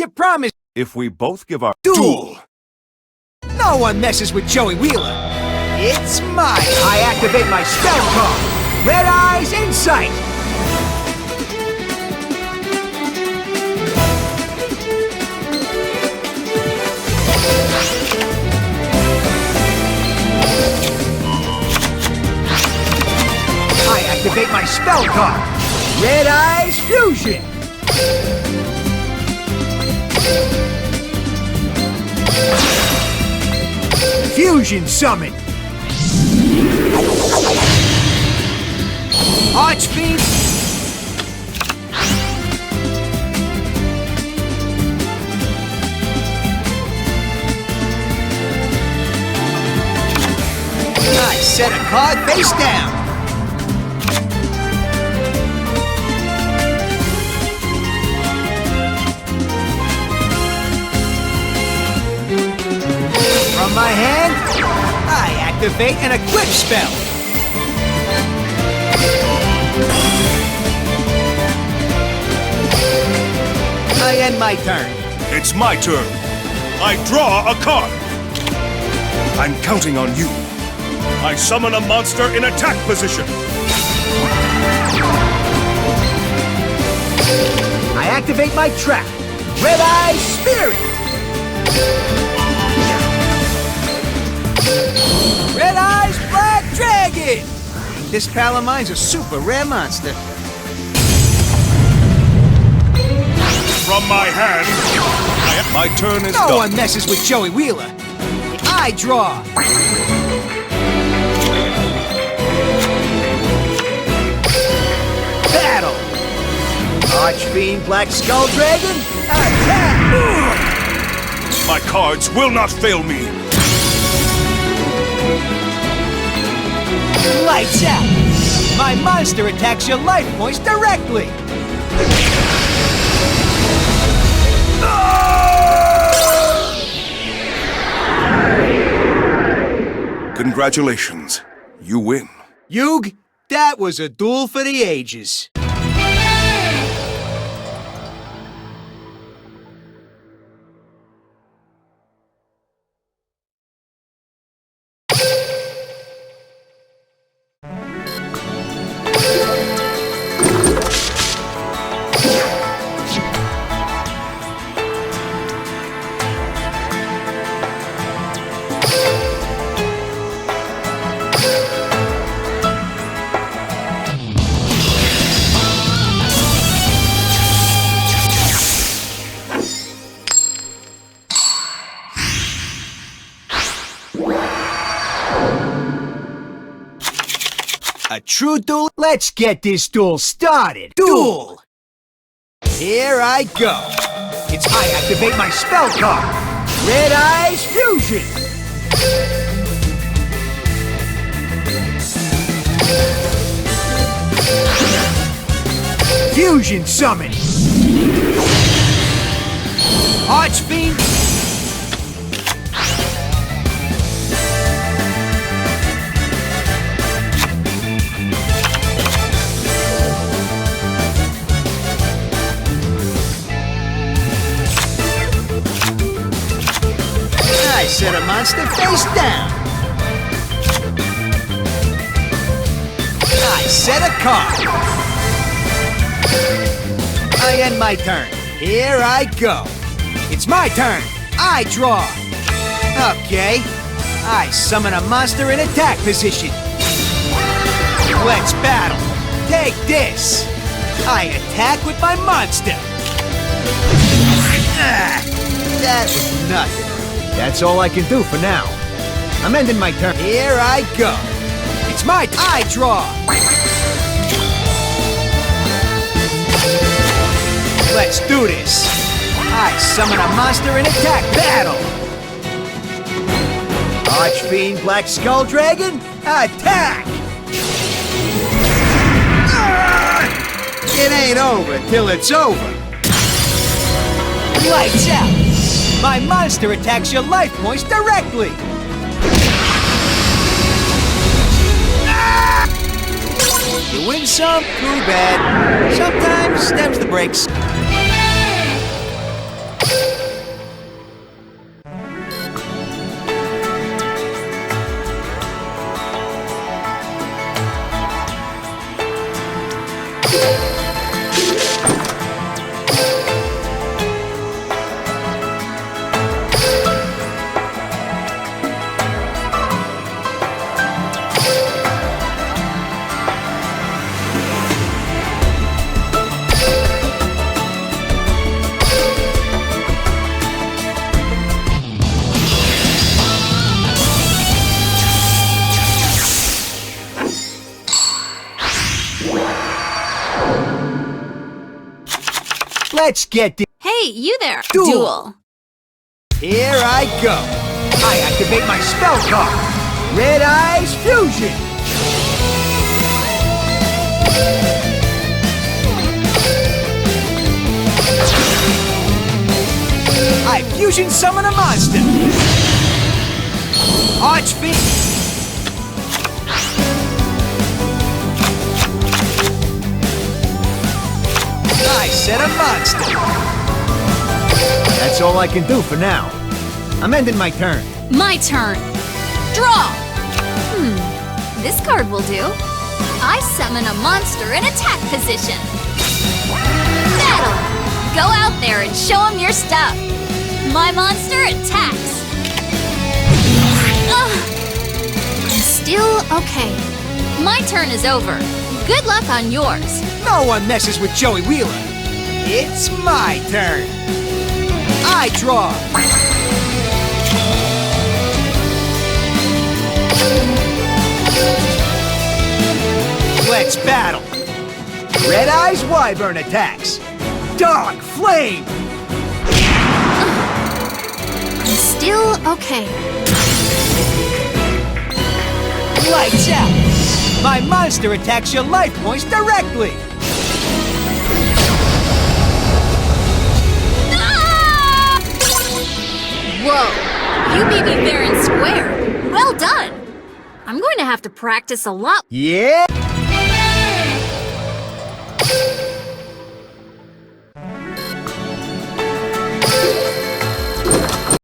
you promise? If we both give our Duel! No one messes with Joey Wheeler. It's mine. I activate my spell card. Red Eyes Insight. I activate my spell card. Red Eyes Fusion. Fusion Summon! Archfiend! I set a card face down! From my hand, I activate an equip spell. I end my turn. It's my turn. I draw a card. I'm counting on you. I summon a monster in attack position. I activate my trap. Red Eye Spirit. Red Eyes Black Dragon! This pal of mine's a super rare monster. From my hand, my turn is done. No one messes with Joey Wheeler. I draw. Battle! Archfiend Black Skull Dragon, attack! My cards will not fail me. Lights out! My monster attacks your life points directly! Congratulations. You win. Yug, that was a duel for the ages. A true duel? Let's get this duel started. Duel! Here I go. I activate my spell card. Red Eyes Fusion. Fusion Summon. Archfiend. I set a monster face down. I set a card. I end my turn. Here I go. It's my turn. I draw. Okay. I summon a monster in attack position. Let's battle. Take this. I attack with my monster. That was nothing. That's all I can do for now. I'm ending my turn. Here I go. It's my turn. I draw. Let's do this. I summon a monster in attack battle. Archfiend Black Skull Dragon, attack! It ain't over till it's over. Lights out. My monster attacks your life points directly! You win some, too bad. Sometimes them's the breaks. Let's get the Hey, you there! Duel. Here I go. I activate my spell card. Red Eyes Fusion. I fusion summon a monster. Archfiend. I set a monster. That's all I can do for now. I'm ending my turn. My turn. Draw! This card will do. I summon a monster in attack position. Battle! Go out there and show him your stuff. My monster attacks. Still okay. My turn is over. Good luck on yours. No one messes with Joey Wheeler. It's my turn. I draw. Let's battle. Red Eyes Wyvern attacks. Dark Flame. Still okay. Lights out. My monster attacks your life points directly. Ah! Whoa! You beat me fair and square. Well done. I'm going to have to practice a lot. Yeah.